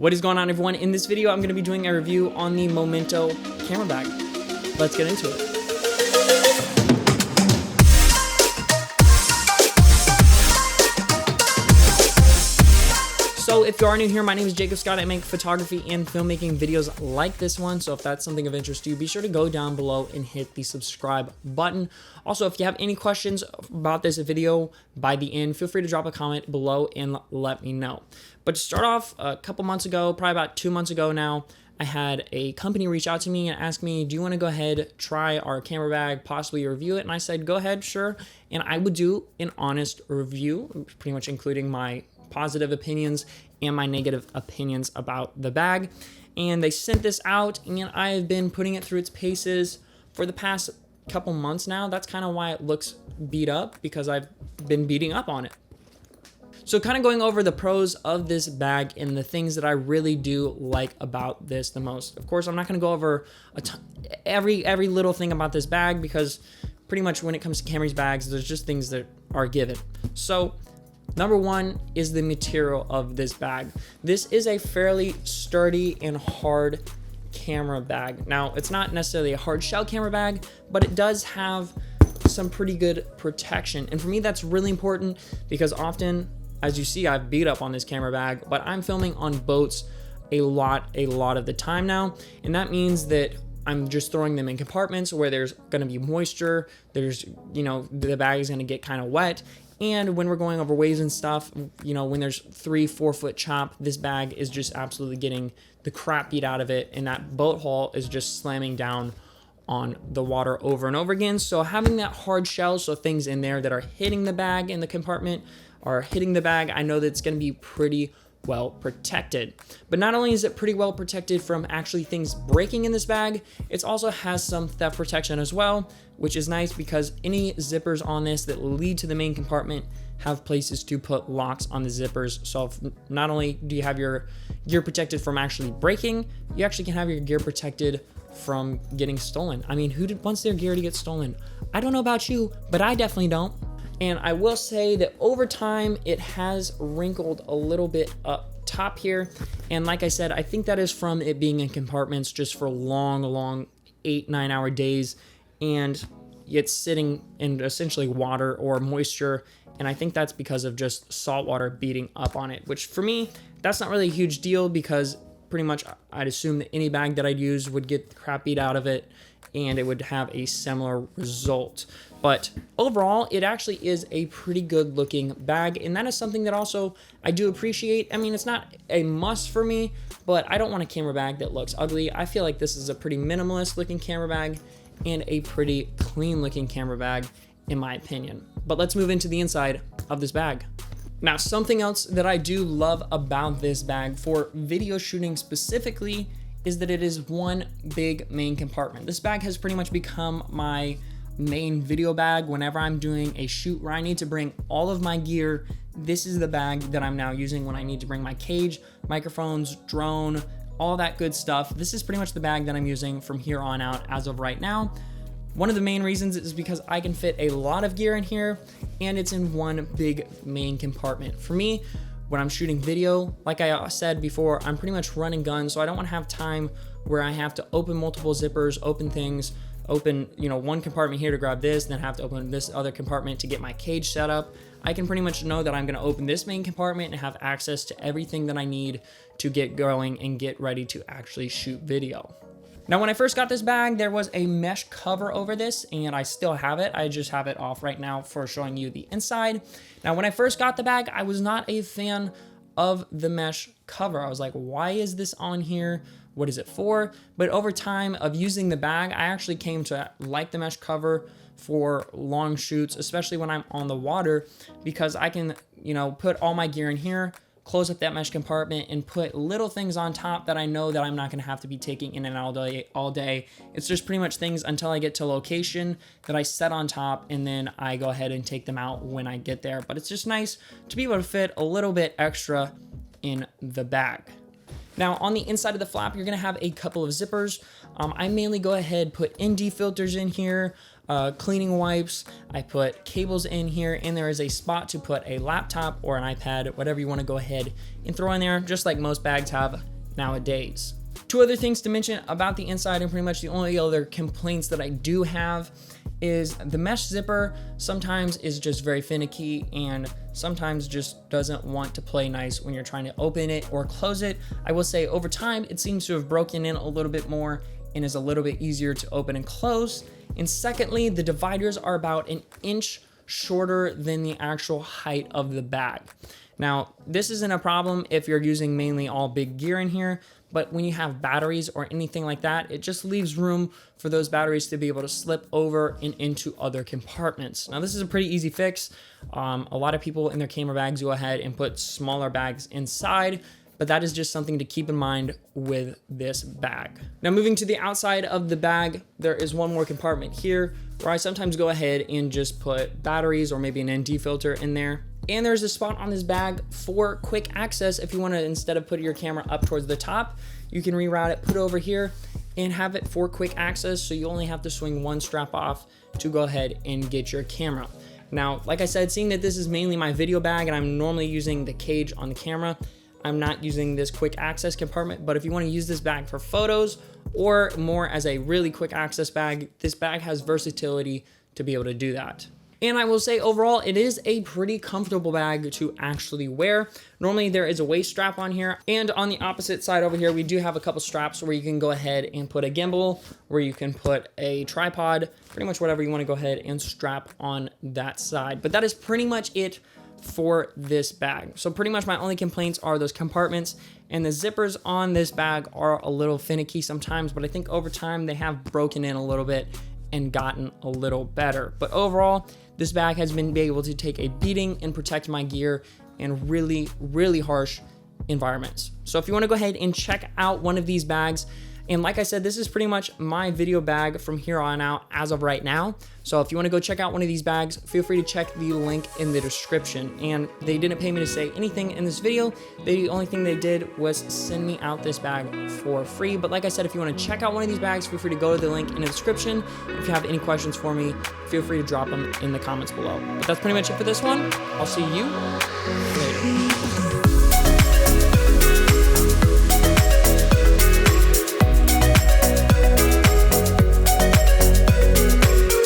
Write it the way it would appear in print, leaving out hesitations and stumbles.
What is going on, everyone? In this video, I'm going to be doing a review on the Momento Camera Bag. Let's get into it. So if you are new here, my name is Jacob Scott. I make photography and filmmaking videos like this one. So if that's something of interest to you, be sure to go down below and hit the subscribe button. Also, if you have any questions about this video by the end, feel free to drop a comment below and let me know. But to start off, a couple months ago, probably about 2 months ago now, I had a company reach out to me and ask me, do you want to go ahead, try our camera bag, possibly review it? And I said, go ahead, sure. And I would do an honest review, pretty much including my positive opinions and my negative opinions about the bag. And they sent this out, and I have been putting it through its paces for the past couple months now. That's kind of why it looks beat up, because I've been beating up on it. So kind of going over the pros of this bag and the things that I really do like about this the most. Of course, I'm not going to go over every little thing about this bag, because pretty much when it comes to camera bags, there's just things that are given. So number one is the material of this bag. This is a fairly sturdy and hard camera bag. Now, it's not necessarily a hard shell camera bag, but it does have some pretty good protection. And for me, that's really important, because often, as you see, I've beat up on this camera bag, but I'm filming on boats a lot of the time now. And that means that I'm just throwing them in compartments where there's gonna be moisture, there's, the bag is gonna get kind of wet. And when we're going over waves and stuff, when there's 3-4 foot chop, this bag is just absolutely getting the crap beat out of it. And that boat hull is just slamming down on the water over and over again. So having that hard shell, so things in there that are hitting the bag in the compartment are hitting the bag, I know that it's going to be pretty well protected. But not only is it pretty well protected from actually things breaking in this bag, it also has some theft protection as well, which is nice, because any zippers on this that lead to the main compartment have places to put locks on the zippers. So if not only do you have your gear protected from actually breaking, you actually can have your gear protected from getting stolen. I mean, who wants their gear to get stolen? I don't know about you, but I definitely don't. And I will say that over time, it has wrinkled a little bit up top here. And like I said, I think that is from it being in compartments just for long 8-9 hour days. And it's sitting in essentially water or moisture. And I think that's because of just salt water beating up on it, which for me, that's not really a huge deal, because pretty much I'd assume that any bag that I'd use would get the crap beat out of it, and it would have a similar result. But overall, it actually is a pretty good looking bag, and that is something that also I do appreciate. I mean, it's not a must for me, but I don't want a camera bag that looks ugly. I feel like this is a pretty minimalist looking camera bag and a pretty clean looking camera bag, in my opinion. But let's move into the inside of this bag. Now, something else that I do love about this bag for video shooting specifically is that it is one big main compartment. This bag has pretty much become my main video bag. Whenever I'm doing a shoot where I need to bring all of my gear, this is the bag that I'm now using when I need to bring my cage, microphones, drone, all that good stuff. This is pretty much the bag that I'm using from here on out as of right now. One of the main reasons is because I can fit a lot of gear in here, and it's in one big main compartment. For me, when I'm shooting video, like I said before, I'm pretty much running guns, so I don't want to have time where I have to open multiple zippers, open things, open one compartment here to grab this, then have to open this other compartment to get my cage set up. I can pretty much know that I'm going to open this main compartment and have access to everything that I need to get going and get ready to actually shoot video. Now, when I first got this bag, there was a mesh cover over this, and I still have it. I just have it off right now for showing you the inside. Now, when I first got the bag, I was not a fan of the mesh cover. I was like, why is this on here? What is it for? But over time of using the bag, I actually came to like the mesh cover for long shoots, especially when I'm on the water, because I can, put all my gear in here, close up that mesh compartment, and put little things on top that I know that I'm not gonna have to be taking in and out all day. It's just pretty much things until I get to location that I set on top, and then I go ahead and take them out when I get there. But it's just nice to be able to fit a little bit extra in the bag. Now, on the inside of the flap, you're gonna have a couple of zippers. I mainly go ahead, put ND filters in here, cleaning wipes, I put cables in here, and there is a spot to put a laptop or an iPad, whatever you want to go ahead and throw in there, just like most bags have nowadays. Two other things to mention about the inside, and pretty much the only other complaints that I do have, is the mesh zipper sometimes is just very finicky and sometimes just doesn't want to play nice when you're trying to open it or close it. I will say over time, it seems to have broken in a little bit more and is a little bit easier to open and close. And secondly, the dividers are about an inch shorter than the actual height of the bag. Now, this isn't a problem if you're using mainly all big gear in here, but when you have batteries or anything like that, it just leaves room for those batteries to be able to slip over and into other compartments. Now, this is a pretty easy fix. A lot of people in their camera bags go ahead and put smaller bags inside, but that is just something to keep in mind with this bag. Now, moving to the outside of the bag, there is one more compartment here where I sometimes go ahead and just put batteries or maybe an ND filter in there. And there's a spot on this bag for quick access. If you want to, instead of putting your camera up towards the top, you can reroute it, put it over here, and have it for quick access. So you only have to swing one strap off to go ahead and get your camera. Now, like I said, seeing that this is mainly my video bag and I'm normally using the cage on the camera, I'm not using this quick access compartment. But if you want to use this bag for photos or more as a really quick access bag, this bag has versatility to be able to do that. And I will say overall, it is a pretty comfortable bag to actually wear. Normally there is a waist strap on here, and on the opposite side over here, we do have a couple straps where you can go ahead and put a gimbal, where you can put a tripod, pretty much whatever you want to go ahead and strap on that side. But that is pretty much it for this bag. So pretty much my only complaints are those compartments, and the zippers on this bag are a little finicky sometimes, but I think over time they have broken in a little bit and gotten a little better. But overall, this bag has been able to take a beating and protect my gear in really, really harsh environments. So if you want to go ahead and check out one of these bags, and like I said, this is pretty much my video bag from here on out as of right now. So if you want to go check out one of these bags, feel free to check the link in the description. And they didn't pay me to say anything in this video. The only thing they did was send me out this bag for free. But like I said, if you want to check out one of these bags, feel free to go to the link in the description. If you have any questions for me, feel free to drop them in the comments below. But that's pretty much it for this one. I'll see you later.